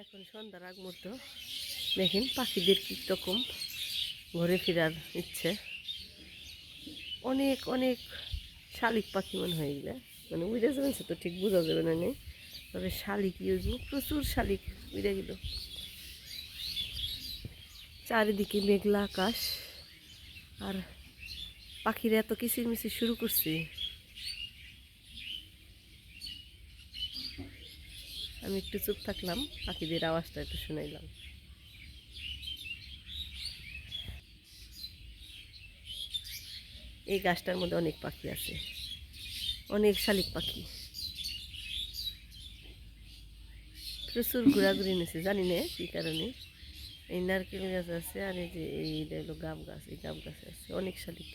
এখন সন্ধ্যার আগ মুহূর্ত দেখেন পাখিদের কি রকম ঘুরে ফেরার ইচ্ছে। অনেক অনেক শালিক পাখি মনে হয় এগুলা, মানে উড়ে যাবেন সে তো ঠিক বোঝা যাবে না, নেই তবে শালিক ইউজ প্রচুর শালিক উড়ে গেল। চারিদিকে মেঘলা আকাশ আর পাখিরা এত কিচিরমিচির শুরু করছে। আমি একটু চুপ থাকলাম, পাখিদের আওয়াজটা একটু শুনাইলাম। এই গাছটার মধ্যে অনেক পাখি আছে, অনেক শালিক পাখি, প্রচুর ঘোরাঘুরি নিয়েছে, জানি না কী কারণে। এই নারকেল গাছ আছে আর এই যে এইটা হলো গাব গাছ, এই গাব গাছে আছে অনেক শালিক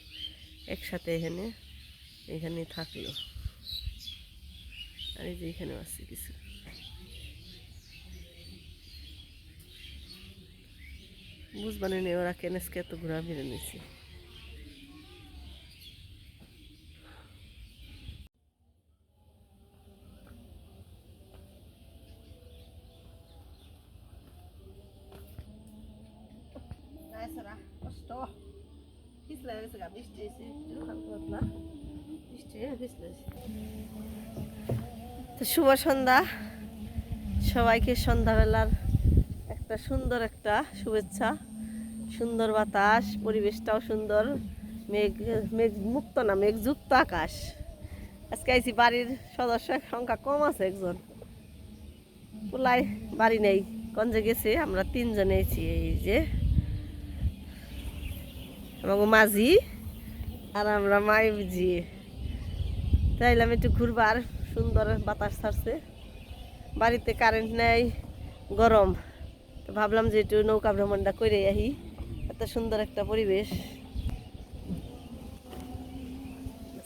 একসাথে এখানে থাকলো। আর এই যে এখানেও আছে কিছু। বুঝবানে নেই ওরা কেনেসকে এত ঘোরাফেরা নিয়েছে। শুভ সন্ধ্যা সবাইকে, সন্ধ্যাবেলার একটা সুন্দর একটা শুভেচ্ছা। সুন্দর বাতাস, পরিবেশটাও সুন্দর, মেঘ মেঘ মুক্ত না মেঘযুক্ত আকাশ। আজকে আইছি, বাড়ির সদস্যের সংখ্যা কম আছে, একজন পোলাই বাড়ি নেই, গঞ্জে গেছে। আমরা তিনজনে আছি, এই যে আমাকে মাঝি আর আমরা মাই বুঝি চাইলাম একটু ঘুরবার। সুন্দর বাতাস ছাড়ছে, বাড়িতে কারেন্ট নেই, গরম, তো ভাবলাম যে একটু নৌকা ভ্রমণটা করে আহি। এত সুন্দর একটা পরিবেশ,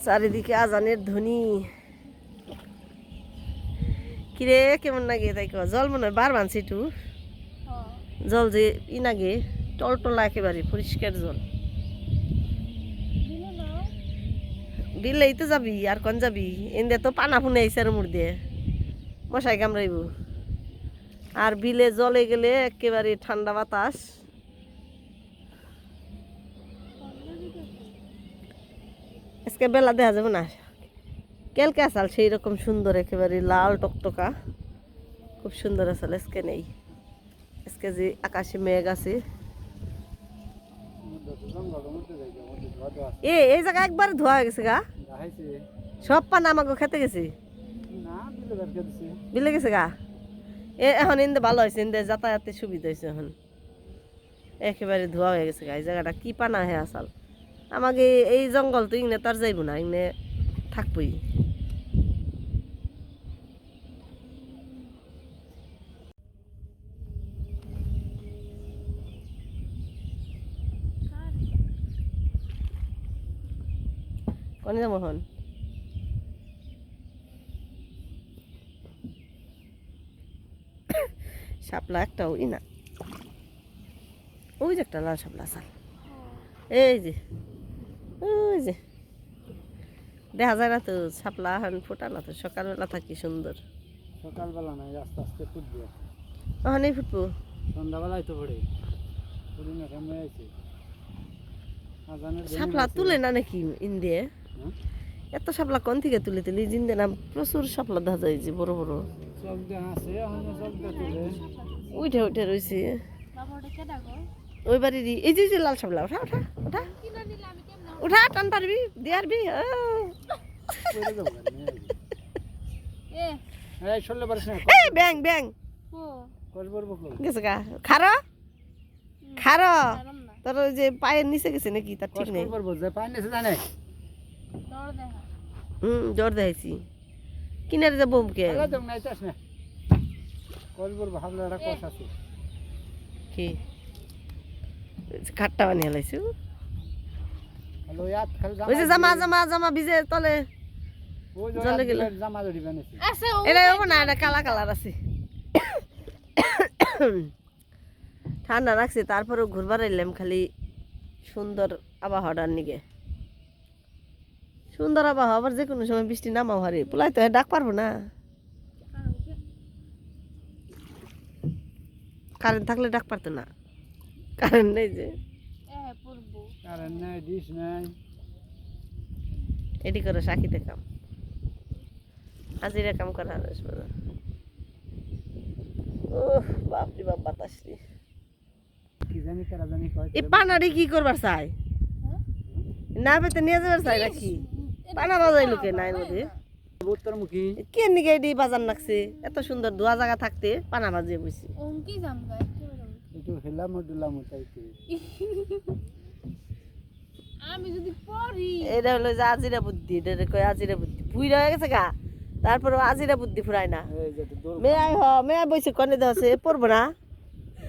চারিদিকে আজানের ধ্বনি। কিরে কেমন লাগে তাই কো? জল মনে হয় বার বানছি একটু, জল যে ই নাগে টলটলা, একেবারে পরিষ্কার জল। বিলেই তো যাবি, আর কোন যাবি? এনে তো পানা ফুনে আইসে আর মুড় দিয়ে মশাই কামড়াইব। আর বিলে জলে গেলে একেবারে ঠান্ডা বাতাস। আজকে বেলা দেখা যাবে না, কেলকে আসাল সেই রকম সুন্দর, একেবারে লাল টকটকা, খুব সুন্দর আসাল। আজকে নেই, আজকে যে আকাশে মেঘ আছে। এই জায়গা একবার ধোয়া হয়ে গেছে গা, সব পানা আমাকে খেতে গেছে, বিলে গেছে গা। এখন ইন্দে ভালো হয়েছে, ইন্দে যাতায়াতের সুবিধা হয়েছে। এখন একেবারে ধোয়া হয়ে গেছে গা। এই জায়গাটা কি পানা হে আসাল। আমাকে এই জঙ্গল তো ইংনে তার যাইব না, ইংনে থাকবই। কনে যাবো এখন? শাপলা একটাও ই না, ওই যে একটা লাল শাপলা আসাল, এই যে ওই যে দেখা যায় না তো শাপলা, এখন ফোটা না তো, সকালবেলা থাকি সুন্দর। সকালবেলা নাই, আস্তে আস্তে ফুটবে। ওখানেই ফুটবো, সন্ধ্যাবেলায় তো পড়ে শাপলা তুলে না নাকি ইন্দিয়ে? এত শাপলা কোন থেকে তুলে তুলি জিন্দে না, প্রচুর শাপলা দেখা যায় যে বড় বড় উঠে উঠে রয়েছে ওই বাড়ির। এই যে লাল শাপলা, ওঠা ওঠা ওঠা উঠা, টান পারবি দিয়ে আরবি। ব্যাং ব্যাং গেছে গা, খারো খারো, তোর ওই যে পায়ের নিচে গেছে নাকি তার ঠিক নেই। জ্বর দেখাইছি, কিনারে যাবো কে কি খাট্টা বানিয়ে লাইছি। ওই যে জামা জামা জামা ভিজে তলে জলে গেল, এটা হবো না, এটা কালা কালার আছে। ঠান্ডা রাখছে, তারপরেও ঘুরবার এলাম খালি সুন্দর আবহাওয়াটার নিগে। সুন্দর আবহাওয়া, আবার যে কোনো সময় বৃষ্টি নামাও হারে, পোলাই তো ডাক পারবো না। কারেন্ট থাকলে ডাক পারতো না, কারেন্ট নেই যে। কারেন্ট নাই, ডিশ নাই। এটি করে সাকিতে কাম, হাজিরা কাম করা আসবে না। ওহ বাপরে বাপ, বাতাস রে। কি জানি কারা জানি কয় এই পানারি কি করবার চাই? না পেতে নিয়ে যাবার চাই নাকি? পানা বাজাইলো কে নাই মধ্যে? উত্তরমুখী। কে নিকে এটি বাজার নাকছে? এত সুন্দর ধোয়া জায়গা থাকতে পানা বাজিয়ে বসি। একটু হেলাম ডুলাম তাই তো। আমি যদি পড়ি এটা হলো যে আজিরা বুদ্ধি, এটা কয় আজিরা বুদ্ধি। বুইরা হয়ে গেছে গা, তারপরে আজিরা বুদ্ধি ফুরায় না। এই যে তো দৌড় মেয়ে বসে কনে দেওয়া পড়বো না।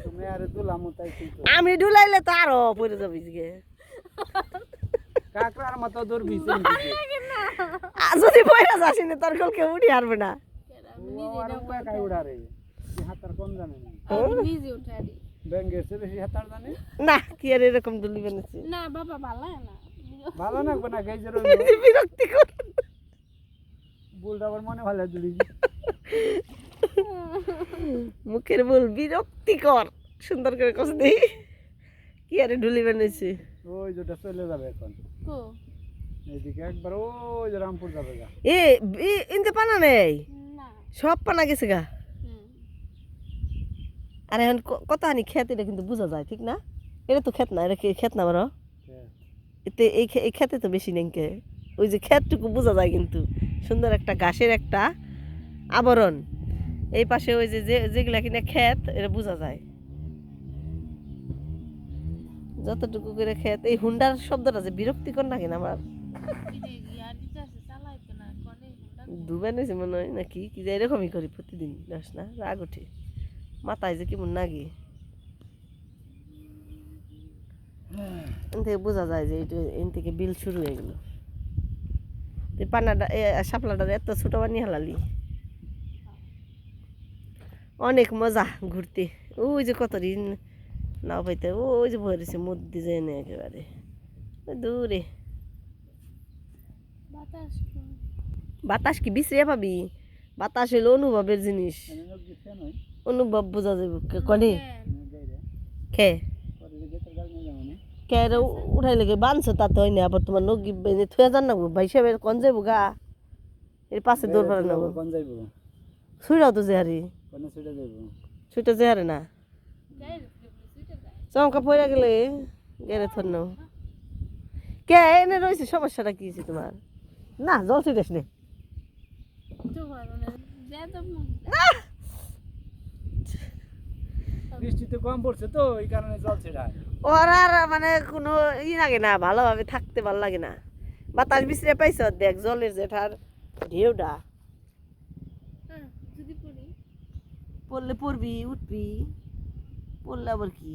তুমি আরে দুলাম তাই তো। আমি ডুলাইলে তো আরো পড়ে যাবি গে। কাকড়ার মতো দৌড় বিছে। যদি পয়সা যাসি না তোর কেউ উঠি হারবে না। আর উপায় কাই উড়ারে। কি হাতার কম জানে না। আমি নিজে উঠাই ব্যাঙ্গের চেয়ে বেশি হাতার জানে। না কি আর এরকম ডুলি বানাচ্ছে? না বাবা ভালো না ভালো না কোনা গাইজের বিরক্তিকর। বুলটা আবার মনে ভালো দুলি। মুখের বল বিরক্তিকর, সুন্দর করে কষ দেই। কি আরে ডুলি বানাইছে? ওই যেটা চলে যাবে এখন। কো এইদিকে একবার ওই যে রামপুর যাবে গা। ইনতে পানা নেই, না সব পানা গেছে গা। হুম আর এখন কত হানি খেত, এটা কিন্তু বোঝা যায় ঠিক না? এটা তো খেত না, এটা কি খেত না বড়? এতে এই খেতে তো বেশি নেই কে, ওই যে খেতটুকু বোঝা যায় কিন্তু সুন্দর একটা ঘাসের একটা আবরণ। এই পাশে ওই যে যেগুলা কিনা খেত, এটা বোঝা যায় যতটুকু করে খেত। এই হুন্ডার শব্দটা যে বিরক্তিকর না কিনা আমার, ইয়ার দিতে আছে চালাইতো না কোনে হুন্ডা ডুবে নিয়েছে মনে হয় নাকি, কি যে এরকমই করি প্রতিদিন। যাস না, রাগ ওঠে মাথায় যে কেমন নাগে। এন থেকে বোঝা যায় যে এন থেকে বিল শুরু হয়ে গেল। তুই পানাটা শাপলাটা এত ছোট বানিয়ে হালালি। অনেক মজা ঘুরতে। ওই যে কত দিন নাও পাইতে, ওই যে ভরেছে মধ্যে যায় না একেবারে ওই দূরে। বাতাস বাতাস কি বিশ্রিয়া পাবি? বাতাস হইলো অনুভবের জিনিস, অনুভব বোঝা যাবে কনে খে কে উঠাই লেগে বানছো তা তো হয় না। আবার তোমার নগি থুয়া যান না ভাই সাহেব কন যাবো গা, এর পাশে দৌড় পারে না কোন যাইব? ছুঁড়াও তো জেহারি, কোন ছুটে যাইব? ছুঁটা জেহারে না, চমকা পড়ে গেলে গেলে থর নাও। কে এনে রয়েছে, সমস্যাটা কি হয়েছে তোমার? না জল ছিটাস নে। তো ভালো না যেত বৃষ্টি তো কম পড়ছে তো এই কারণে জল ছেড়ায়। ওর আর মানে কোনো লাগে না, ভালোভাবে থাকতে ভালো লাগে না। বাতাস বিছড়ে পাইছ দেখ, জলের জেঠার ঢেউটা যদি পড়ি পড়লে পড়বি উঠবি, পড়লে আবার কি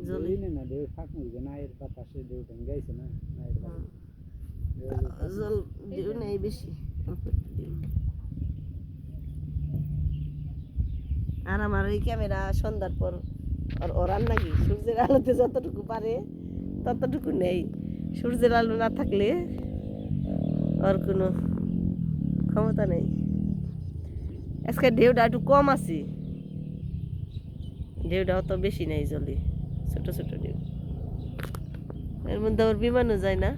জলে জলই না ঢেউ ফাঁক মুড়বে না, এর বাতাসে ঢেউ টান গাইছে না, না এর বাতাসে জল ঢেউ নেই বেশি, অল্প একটু ঢেউ। আর আমার ওই ক্যামেরা সন্ধ্যার পর ওরার নাকি সূর্যের আলোতে যতটুকু পারে ততটুকু নেই। সূর্যের আলো না থাকলে ওর কোনো ক্ষমতা নেই। আজকে ঢেউটা একটু কম আছে, ঢেউটা অত বেশি নেই, জলে ছোট ছোট ঢেউ। এর মধ্যে আবার বিমানও যায় না,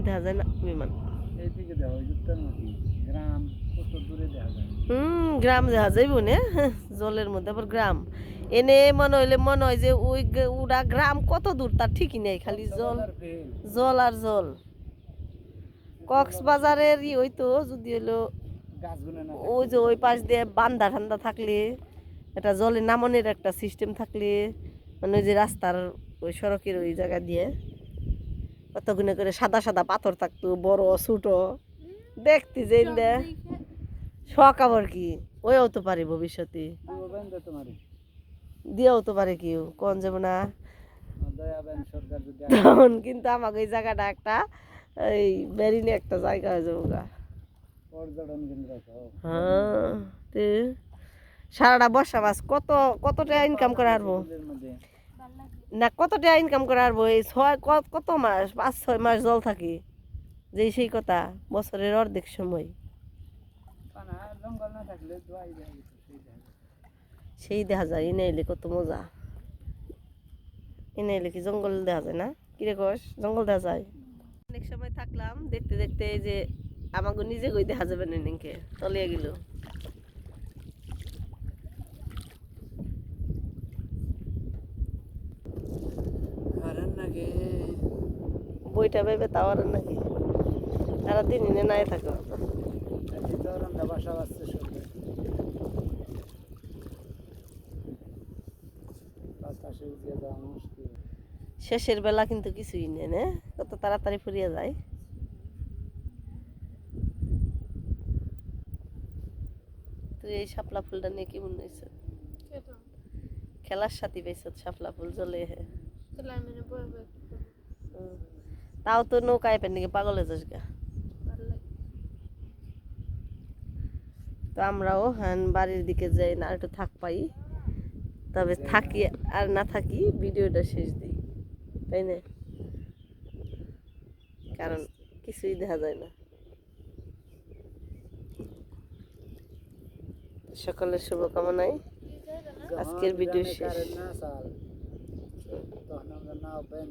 দেখা যায় না বিমান। এইদিকে দেখো উত্তরমুখী গ্রাম কত দূরে দেখা যায়। গ্রাম দেখা যাইব না, জলের মধ্যে আবার গ্রাম। এনে মনে হয় যে ওই ওরা গ্রাম কত দূর তার ঠিকই নেই, খালি জল জল আর জল। কক্সবাজারের হইতো যদি হলো গাছগুলো না ওই যে ওই পাশ দিয়ে বান্দা ঠান্ডা থাকলে, একটা জলে নামনের একটা সিস্টেম থাকলে, মানে ওই যে রাস্তার ওই সড়কের ওই জায়গা দিয়ে কতগুলো করে সাদা সাদা পাথর থাকতো, বড় ছোট দেখতে যে শখ। আবার কি ওইও তো পারে ভবিষ্যতে, তোমারে দিয়েও তো পারে কেউ, কোন যাব না দয়াবেন সরকার যদি তখন কিন্তু আমাকে ওই জায়গাটা একটা এই বেরিনে একটা জায়গা হয়ে যাবো গা। পর্যটন কেন্দ্র আছে। হ্যাঁ তে সারাটা বর্ষা মাস কত কত টাকা ইনকাম করে আরবো এর মধ্যে না, কত টাকা ইনকাম করে আরবো এই কত মাস 5-6 মাস জল থাকে। যেই সেই কথা বছরের অর্ধেক সময় পানা জঙ্গল না থাকলে দোয়াই যায় সেই দেখা যায় এনে এলে কত মজা এনে এলে কি জঙ্গল দেখা যায় না কিরে কস জঙ্গল দেখা যায় অনেক সময় থাকলাম দেখতে দেখতে এই যে আমাকে নিজে কই দেখা যাবে না নিকে তলিয়ে গেল হারান নাকি বইটা ভেবে তাও আর নাকি সারাদিন এনে নাই থাকো এটি তো রান্না বাসা আছে সবে বাতাসে উঠে যাওয়া মুশকিল শেষের বেলা কিন্তু কিছুই নেই না কত তাড়াতাড়ি ফুরিয়ে যায় তুই এই শাপলা ফুলটা নিয়ে কেমন হয়েছে কেটো খেলার সাথে পাইছ শাপলা ফুল জ্বলে তাহলে আমি না বয়ে বয়ে একটু করবো। তাও তো নৌকায় পেন নাকি পাগলে যাস গা ভালো লাগে তো আমরাও হ্যাঁ বাড়ির দিকে যাই না একটু থাক পাই তবে থাকি আর না থাকি ভিডিওটা শেষ দিই তাই না কারণ কিছুই দেখা যায় না সকলের শুভকামনায় আজকের ভিডিও শেষ না সাল তখন আমরা নাও বেন